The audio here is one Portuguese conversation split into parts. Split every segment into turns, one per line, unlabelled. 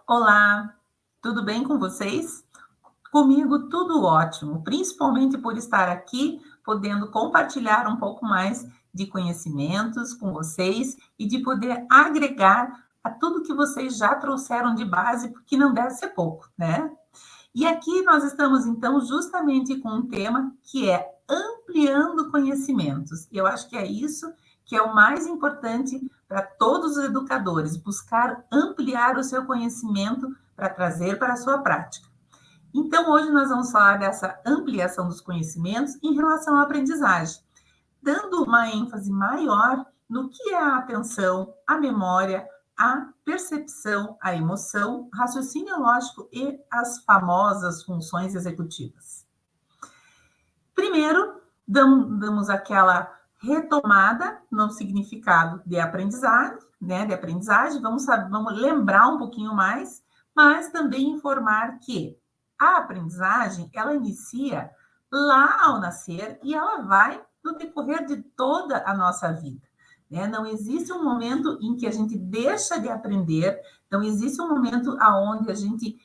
Olá, tudo bem com vocês? Comigo tudo ótimo, principalmente por estar aqui podendo compartilhar um pouco mais de conhecimentos com vocês e de poder agregar a tudo que vocês já trouxeram de base, porque não deve ser pouco, né? E aqui nós estamos então justamente com um tema que é ampliando conhecimentos. E eu acho que é isso que é o mais importante para todos os educadores, buscar ampliar o seu conhecimento para trazer para a sua prática. Então, hoje nós vamos falar dessa ampliação dos conhecimentos em relação à aprendizagem, dando uma ênfase maior no que é a atenção, a memória, a percepção, a emoção, raciocínio lógico e as famosas funções executivas. Primeiro, damos aquela retomada no significado de aprendizagem, né? De aprendizagem, vamos lembrar um pouquinho mais, mas também informar que a aprendizagem ela inicia lá ao nascer e ela vai no decorrer de toda a nossa vida. Né? Não existe um momento em que a gente deixa de aprender, não existe um momento aonde a gente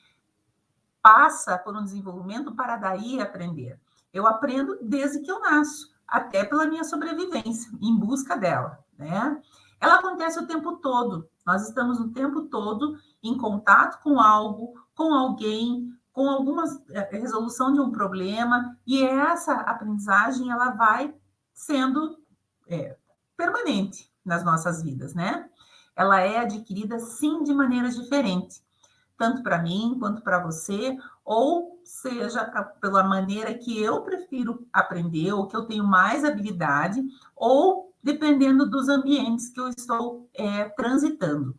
passa por um desenvolvimento para daí aprender. Eu aprendo desde que eu nasço, até pela minha sobrevivência, em busca dela, né? Ela acontece o tempo todo. Nós estamos o tempo todo em contato com algo, com alguém, com alguma resolução de um problema, e essa aprendizagem ela vai sendo permanente nas nossas vidas, né? Ela é adquirida sim de maneiras diferentes tanto para mim quanto para você, ou seja, pela maneira que eu prefiro aprender, ou que eu tenho mais habilidade, ou dependendo dos ambientes que eu estou transitando.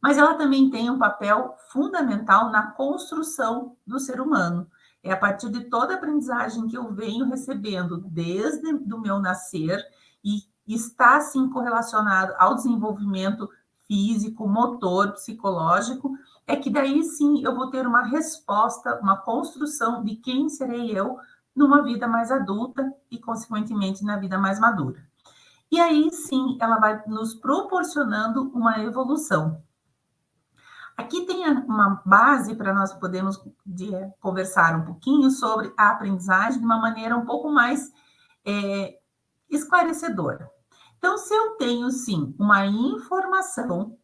Mas ela também tem um papel fundamental na construção do ser humano. É a partir de toda a aprendizagem que eu venho recebendo desde o meu nascer e está, assim, correlacionado ao desenvolvimento físico, motor, psicológico, é que daí sim eu vou ter uma resposta, uma construção de quem serei eu numa vida mais adulta e, consequentemente, na vida mais madura. E aí sim ela vai nos proporcionando uma evolução. Aqui tem uma base para nós podermos conversar um pouquinho sobre a aprendizagem de uma maneira um pouco mais esclarecedora. Então, se eu tenho, sim, uma informação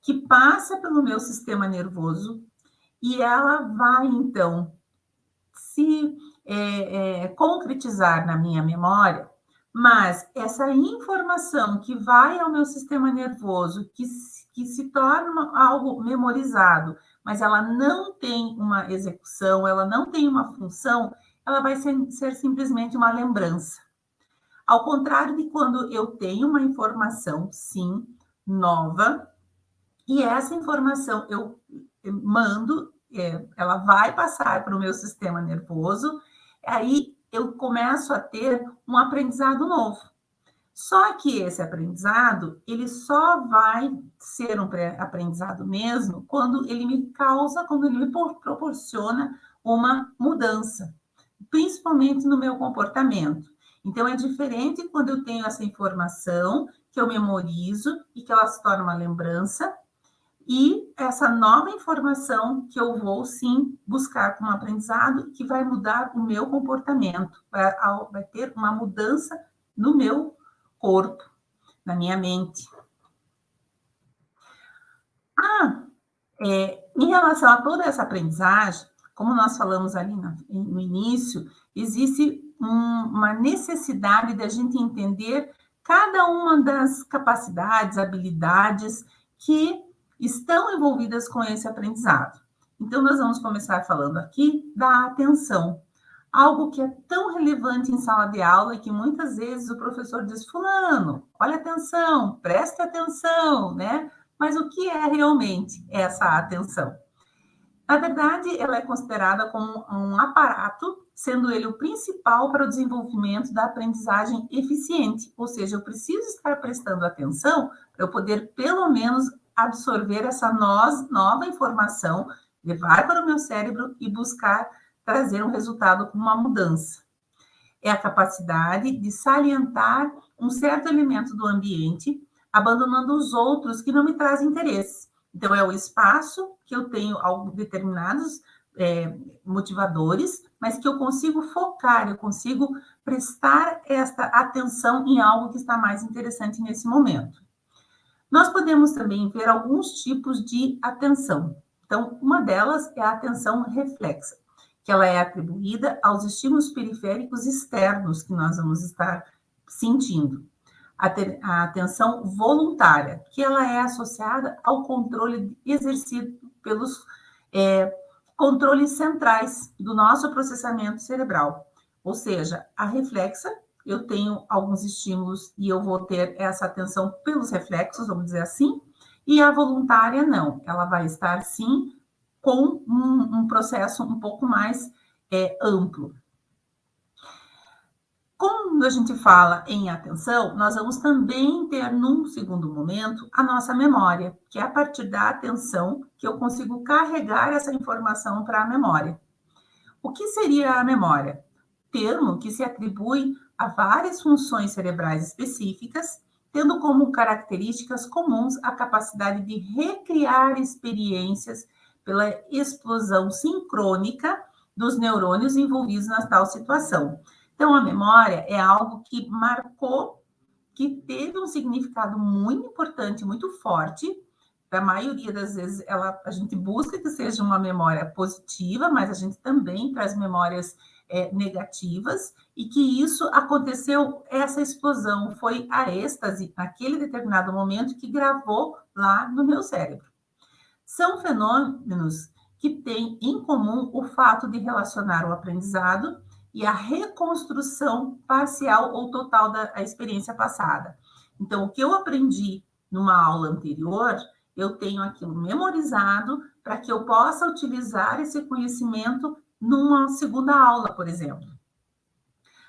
que passa pelo meu sistema nervoso e ela vai, então, se concretizar na minha memória, mas essa informação que vai ao meu sistema nervoso, que se torna algo memorizado, mas ela não tem uma execução, ela não tem uma função, ela vai ser simplesmente uma lembrança. Ao contrário de quando eu tenho uma informação, sim, nova, e essa informação eu mando, ela vai passar para o meu sistema nervoso, aí eu começo a ter um aprendizado novo. Só que esse aprendizado, ele só vai ser um aprendizado mesmo quando ele me causa, quando ele me proporciona uma mudança, principalmente no meu comportamento. Então, é diferente quando eu tenho essa informação que eu memorizo e que ela se torna uma lembrança, e essa nova informação que eu vou, sim, buscar como aprendizado, que vai mudar o meu comportamento, vai ter uma mudança no meu corpo, na minha mente. Em relação a toda essa aprendizagem, como nós falamos ali no início, existe uma necessidade da gente entender cada uma das capacidades, habilidades que estão envolvidas com esse aprendizado. Então, nós vamos começar falando aqui da atenção. Algo que é tão relevante em sala de aula e que muitas vezes o professor diz, fulano, olha atenção, preste atenção, né? Mas o que é realmente essa atenção? Na verdade, ela é considerada como um aparato, sendo ele o principal para o desenvolvimento da aprendizagem eficiente. Ou seja, eu preciso estar prestando atenção para eu poder, pelo menos, absorver essa nova informação, levar para o meu cérebro e buscar trazer um resultado com uma mudança. É a capacidade de salientar um certo elemento do ambiente, abandonando os outros que não me trazem interesse. Então, é o espaço que eu tenho determinados motivadores, mas que eu consigo focar, eu consigo prestar esta atenção em algo que está mais interessante nesse momento. Nós podemos também ver alguns tipos de atenção. Então, uma delas é a atenção reflexa, que ela é atribuída aos estímulos periféricos externos que nós vamos estar sentindo. A atenção voluntária, que ela é associada ao controle exercido pelos controles centrais do nosso processamento cerebral. Ou seja, a reflexa, eu tenho alguns estímulos e eu vou ter essa atenção pelos reflexos, vamos dizer assim, e a voluntária não, ela vai estar sim com um processo um pouco mais amplo. Quando a gente fala em atenção, nós vamos também ter, num segundo momento, a nossa memória, que é a partir da atenção que eu consigo carregar essa informação para a memória. O que seria a memória? Termo que se atribui a várias funções cerebrais específicas, tendo como características comuns a capacidade de recriar experiências pela explosão sincrônica dos neurônios envolvidos na tal situação. Então, a memória é algo que marcou, que teve um significado muito importante, muito forte. A maioria das vezes a gente busca que seja uma memória positiva, mas a gente também traz memórias negativas, e que isso aconteceu, essa explosão, foi a êxtase, naquele determinado momento, que gravou lá no meu cérebro. São fenômenos que têm em comum o fato de relacionar o aprendizado e a reconstrução parcial ou total da experiência passada. Então, o que eu aprendi numa aula anterior, eu tenho aquilo memorizado para que eu possa utilizar esse conhecimento numa segunda aula, por exemplo.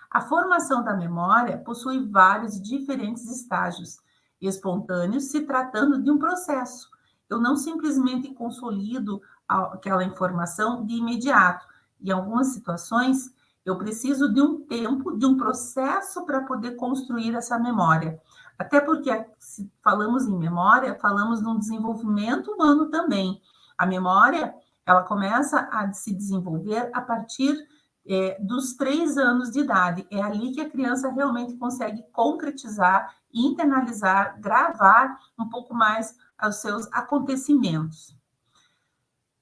A formação da memória possui vários diferentes estágios espontâneos, se tratando de um processo. Eu não simplesmente consolido aquela informação de imediato. Em algumas situações, eu preciso de um tempo, de um processo para poder construir essa memória. Até porque, se falamos em memória, falamos num desenvolvimento humano também. A memória, ela começa a se desenvolver a partir dos 3 anos de idade. É ali que a criança realmente consegue concretizar, internalizar, gravar um pouco mais os seus acontecimentos.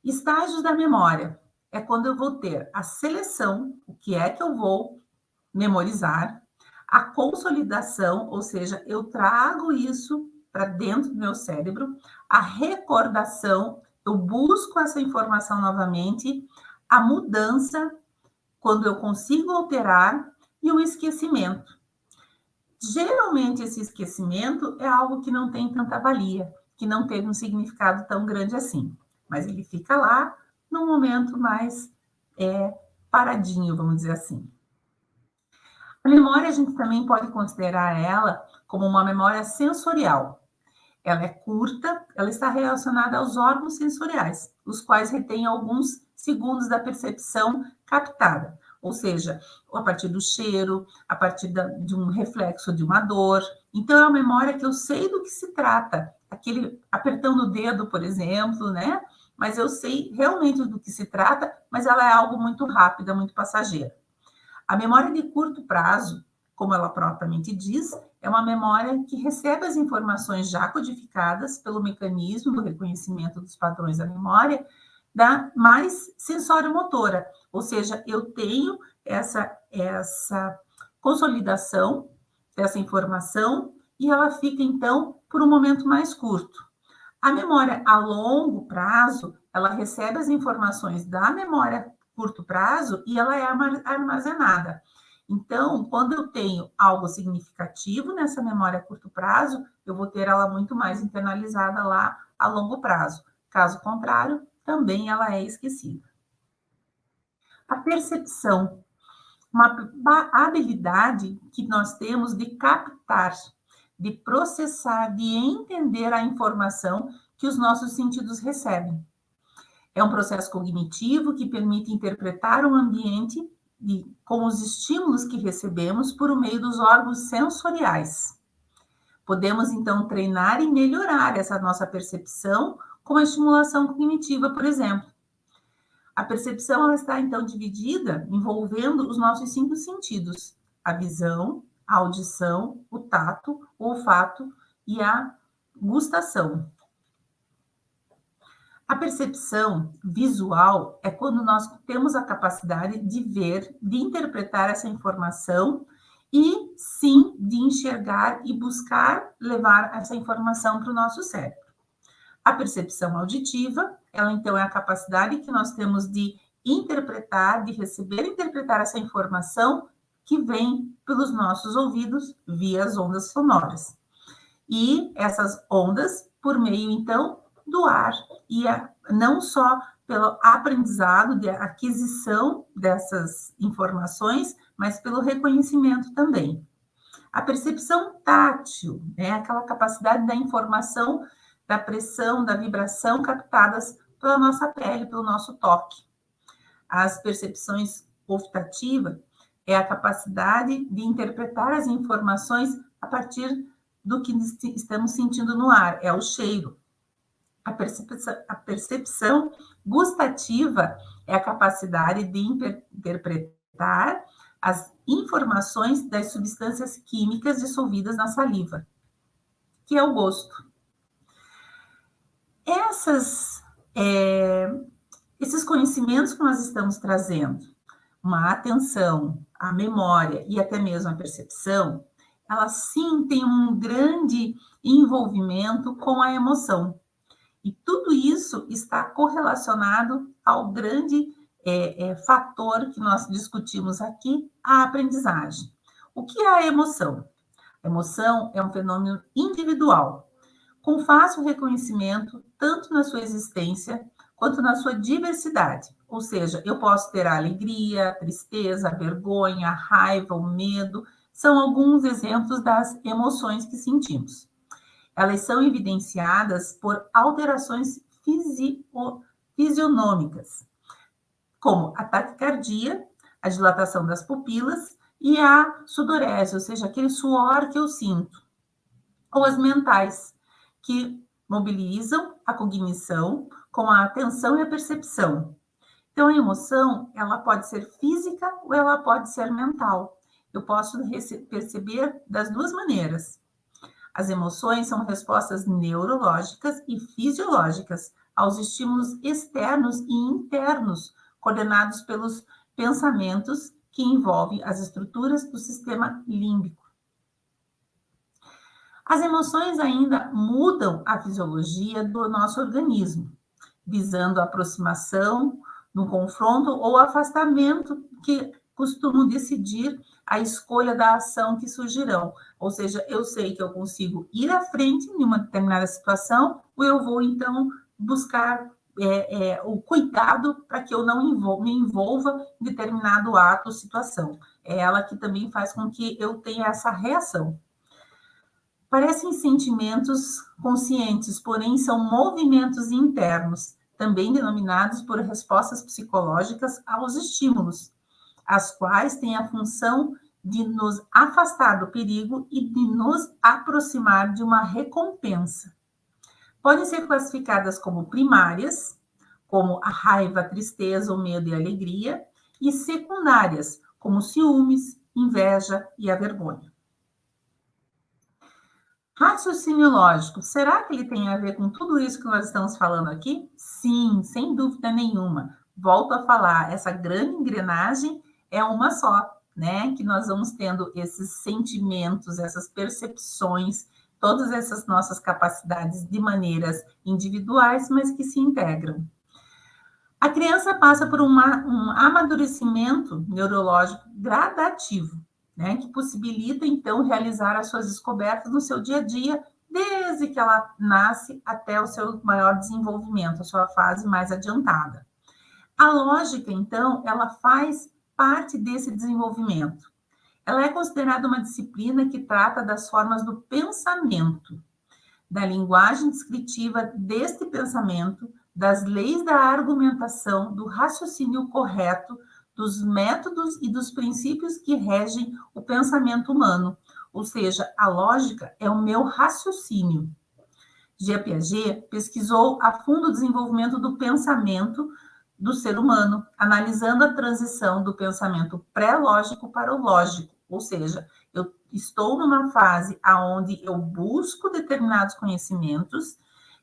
Estágios da memória. É quando eu vou ter a seleção, o que é que eu vou memorizar, a consolidação, ou seja, eu trago isso para dentro do meu cérebro, a recordação, eu busco essa informação novamente, a mudança, quando eu consigo alterar, e o esquecimento. Geralmente, esse esquecimento é algo que não tem tanta valia, que não teve um significado tão grande assim, mas ele fica lá num momento mais paradinho, vamos dizer assim. A memória, a gente também pode considerar ela como uma memória sensorial. Ela é curta, ela está relacionada aos órgãos sensoriais, os quais retêm alguns segundos da percepção captada, ou seja, a partir do cheiro, a partir de um reflexo de uma dor. Então, é uma memória que eu sei do que se trata, aquele apertando o dedo, por exemplo, né? Mas eu sei realmente do que se trata, mas ela é algo muito rápida, muito passageira. A memória de curto prazo, como ela propriamente diz, é uma memória que recebe as informações já codificadas pelo mecanismo do reconhecimento dos padrões da memória, da mais sensório-motora, ou seja, eu tenho essa consolidação dessa informação e ela fica, então, por um momento mais curto. A memória a longo prazo, ela recebe as informações da memória curto prazo e ela é armazenada. Então, quando eu tenho algo significativo nessa memória a curto prazo, eu vou ter ela muito mais internalizada lá a longo prazo. Caso contrário, também ela é esquecida. A percepção, uma habilidade que nós temos de captar, de processar, de entender a informação que os nossos sentidos recebem. É um processo cognitivo que permite interpretar o ambiente com os estímulos que recebemos por meio dos órgãos sensoriais. Podemos, então, treinar e melhorar essa nossa percepção como a estimulação cognitiva, por exemplo. A percepção ela está, então, dividida, envolvendo os nossos 5 sentidos: a visão, a audição, o tato, o olfato e a gustação. A percepção visual é quando nós temos a capacidade de ver, de interpretar essa informação e, sim, de enxergar e buscar levar essa informação para o nosso cérebro. A percepção auditiva, ela então é a capacidade que nós temos de interpretar, de receber e interpretar essa informação que vem pelos nossos ouvidos via as ondas sonoras. E essas ondas, por meio, então, do ar, e não só pelo aprendizado, de aquisição dessas informações, mas pelo reconhecimento também. A percepção tátil, né, aquela capacidade da informação, da pressão, da vibração captadas pela nossa pele, pelo nosso toque. As percepções olfativas é a capacidade de interpretar as informações a partir do que estamos sentindo no ar, é o cheiro. A percepção gustativa é a capacidade de interpretar as informações das substâncias químicas dissolvidas na saliva, que é o gosto. Esses conhecimentos que nós estamos trazendo, uma atenção, a memória e até mesmo a percepção, elas sim têm um grande envolvimento com a emoção. E tudo isso está correlacionado ao grande fator que nós discutimos aqui, a aprendizagem. O que é a emoção? A emoção é um fenômeno individual, com fácil reconhecimento, tanto na sua existência, quanto na sua diversidade. Ou seja, eu posso ter a alegria, a tristeza, a vergonha, a raiva, o medo. São alguns exemplos das emoções que sentimos. Elas são evidenciadas por alterações fisionômicas, como a taquicardia, a dilatação das pupilas e a sudorese, ou seja, aquele suor que eu sinto. Ou as mentais, que mobilizam a cognição com a atenção e a percepção. Então, a emoção, ela pode ser física ou ela pode ser mental. Eu posso perceber das duas maneiras. As emoções são respostas neurológicas e fisiológicas aos estímulos externos e internos, coordenados pelos pensamentos que envolvem as estruturas do sistema límbico. As emoções ainda mudam a fisiologia do nosso organismo, visando a aproximação, no confronto ou afastamento, que costumam decidir a escolha da ação que surgirão. Ou seja, eu sei que eu consigo ir à frente em uma determinada situação, ou eu vou, então, buscar o cuidado para que eu não me envolva em determinado ato ou situação. É ela que também faz com que eu tenha essa reação. Parecem sentimentos conscientes, porém são movimentos internos, também denominados por respostas psicológicas aos estímulos, as quais têm a função de nos afastar do perigo e de nos aproximar de uma recompensa. Podem ser classificadas como primárias, como a raiva, a tristeza, o medo e a alegria, e secundárias, como ciúmes, inveja e a vergonha. Raciocínio lógico, será que ele tem a ver com tudo isso que nós estamos falando aqui? Sim, sem dúvida nenhuma. Volto a falar, essa grande engrenagem é uma só, né? Que nós vamos tendo esses sentimentos, essas percepções, todas essas nossas capacidades de maneiras individuais, mas que se integram. A criança passa por um amadurecimento neurológico gradativo, né, que possibilita, então, realizar as suas descobertas no seu dia a dia, desde que ela nasce até o seu maior desenvolvimento, a sua fase mais adiantada. A lógica, então, ela faz parte desse desenvolvimento. Ela é considerada uma disciplina que trata das formas do pensamento, da linguagem descritiva deste pensamento, das leis da argumentação, do raciocínio correto, dos métodos e dos princípios que regem o pensamento humano. Ou seja, a lógica é o meu raciocínio. Jean Piaget pesquisou a fundo o desenvolvimento do pensamento do ser humano, analisando a transição do pensamento pré-lógico para o lógico, ou seja, eu estou numa fase onde eu busco determinados conhecimentos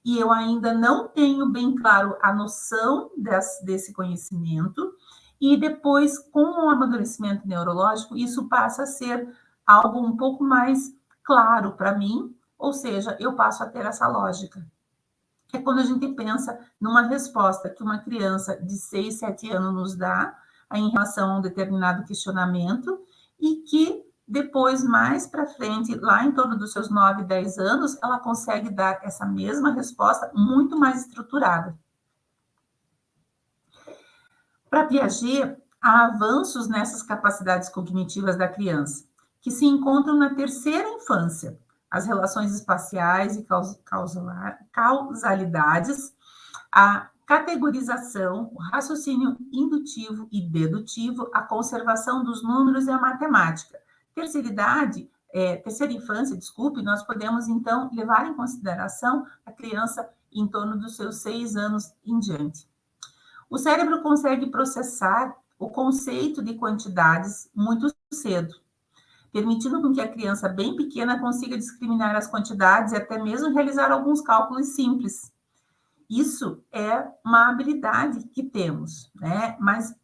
e eu ainda não tenho bem claro a noção desse conhecimento, e depois, com o amadurecimento neurológico, isso passa a ser algo um pouco mais claro para mim, ou seja, eu passo a ter essa lógica. É quando a gente pensa numa resposta que uma criança de 6, 7 anos nos dá em relação a um determinado questionamento e que depois, mais para frente, lá em torno dos seus 9, 10 anos, ela consegue dar essa mesma resposta muito mais estruturada. Para Piaget, há avanços nessas capacidades cognitivas da criança, que se encontram na terceira infância, as relações espaciais e causalidades, a categorização, o raciocínio indutivo e dedutivo, a conservação dos números e a matemática. Terceira infância, desculpe, nós podemos, então, levar em consideração a criança em torno dos seus 6 anos em diante. O cérebro consegue processar o conceito de quantidades muito cedo, permitindo com que a criança bem pequena consiga discriminar as quantidades e até mesmo realizar alguns cálculos simples. Isso é uma habilidade que temos, né? Mas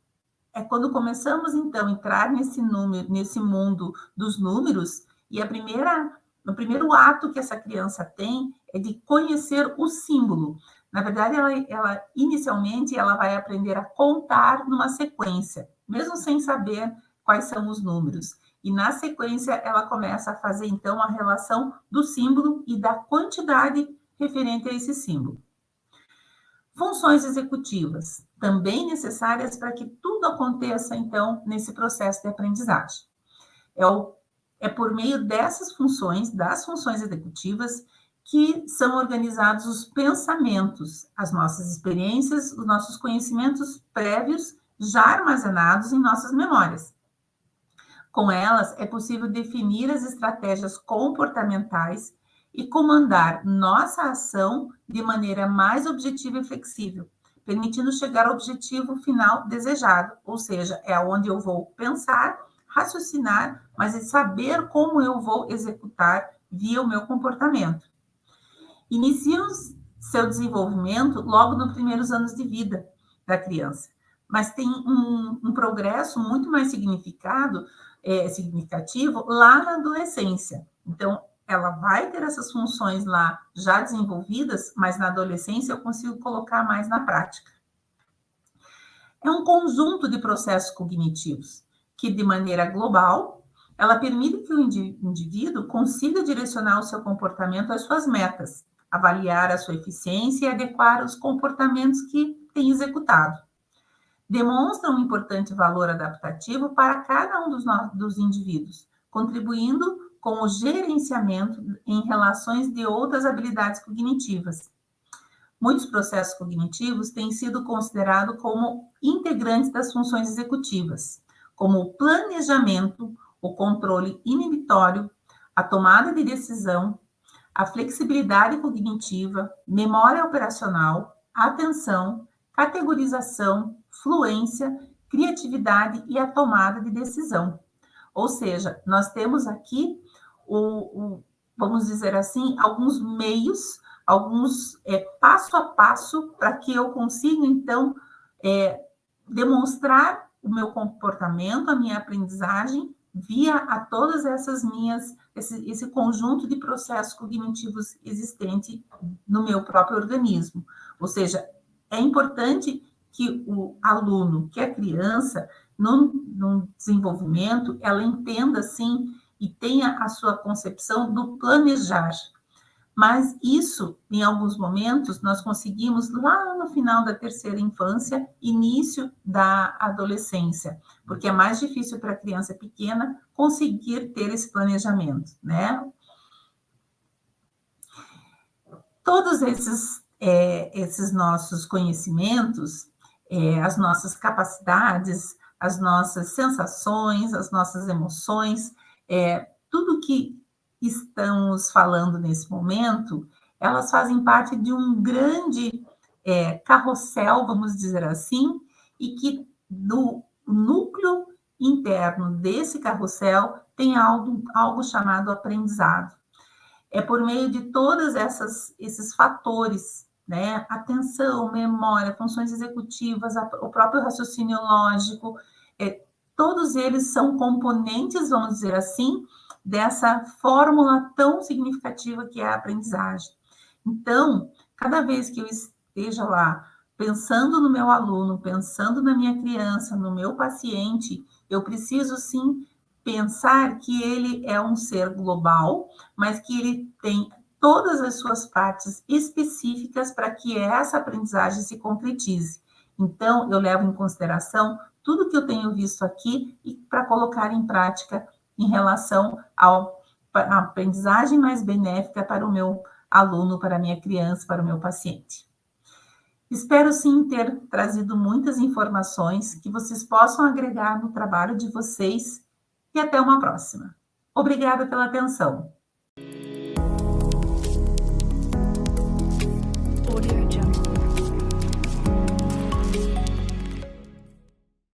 é quando começamos, então, a entrar nesse mundo dos números, e o primeiro ato que essa criança tem é de conhecer o símbolo. Na verdade, inicialmente, ela vai aprender a contar numa sequência, mesmo sem saber quais são os números. E na sequência, ela começa a fazer, então, a relação do símbolo e da quantidade referente a esse símbolo. Funções executivas, também necessárias para que tudo aconteça, então, nesse processo de aprendizagem. É por meio dessas funções, das funções executivas, que são organizados os pensamentos, as nossas experiências, os nossos conhecimentos prévios já armazenados em nossas memórias. Com elas, é possível definir as estratégias comportamentais e comandar nossa ação de maneira mais objetiva e flexível, permitindo chegar ao objetivo final desejado, ou seja, é onde eu vou pensar, raciocinar, mas é saber como eu vou executar via o meu comportamento. Iniciam seu desenvolvimento logo nos primeiros anos de vida da criança, mas tem um progresso muito mais significativo lá na adolescência. Então, ela vai ter essas funções lá já desenvolvidas, mas na adolescência eu consigo colocar mais na prática. É um conjunto de processos cognitivos que, de maneira global, ela permite que o indivíduo consiga direcionar o seu comportamento às suas metas, avaliar a sua eficiência e adequar os comportamentos que tem executado. Demonstra um importante valor adaptativo para cada um dos indivíduos, contribuindo com o gerenciamento em relações de outras habilidades cognitivas. Muitos processos cognitivos têm sido considerados como integrantes das funções executivas, como o planejamento, o controle inibitório, a tomada de decisão, a flexibilidade cognitiva, memória operacional, atenção, categorização, fluência, criatividade e a tomada de decisão. Ou seja, nós temos aqui, vamos dizer assim, alguns meios, alguns passo a passo para que eu consiga, então, demonstrar o meu comportamento, a minha aprendizagem, via a todas esse conjunto de processos cognitivos existente no meu próprio organismo. Ou seja, é importante que o aluno, que a criança, no desenvolvimento, ela entenda, sim, e tenha a sua concepção do planejar. Mas isso, em alguns momentos, nós conseguimos lá no final da terceira infância, início da adolescência, porque é mais difícil para a criança pequena conseguir ter esse planejamento, né? Todos esses nossos conhecimentos, as nossas capacidades, as nossas sensações, as nossas emoções, tudo que estamos falando nesse momento, elas fazem parte de um grande carrossel, vamos dizer assim, e que no núcleo interno desse carrossel tem algo chamado aprendizado. É por meio de todas esses fatores, né? Atenção, memória, funções executivas, o próprio raciocínio lógico, todos eles são componentes, vamos dizer assim, dessa fórmula tão significativa que é a aprendizagem. Então, cada vez que eu esteja lá pensando no meu aluno, pensando na minha criança, no meu paciente, eu preciso sim pensar que ele é um ser global, mas que ele tem todas as suas partes específicas para que essa aprendizagem se concretize. Então, eu levo em consideração tudo que eu tenho visto aqui e para colocar em prática em relação à aprendizagem mais benéfica para o meu aluno, para a minha criança, para o meu paciente. Espero sim ter trazido muitas informações que vocês possam agregar no trabalho de vocês e até uma próxima. Obrigada pela atenção.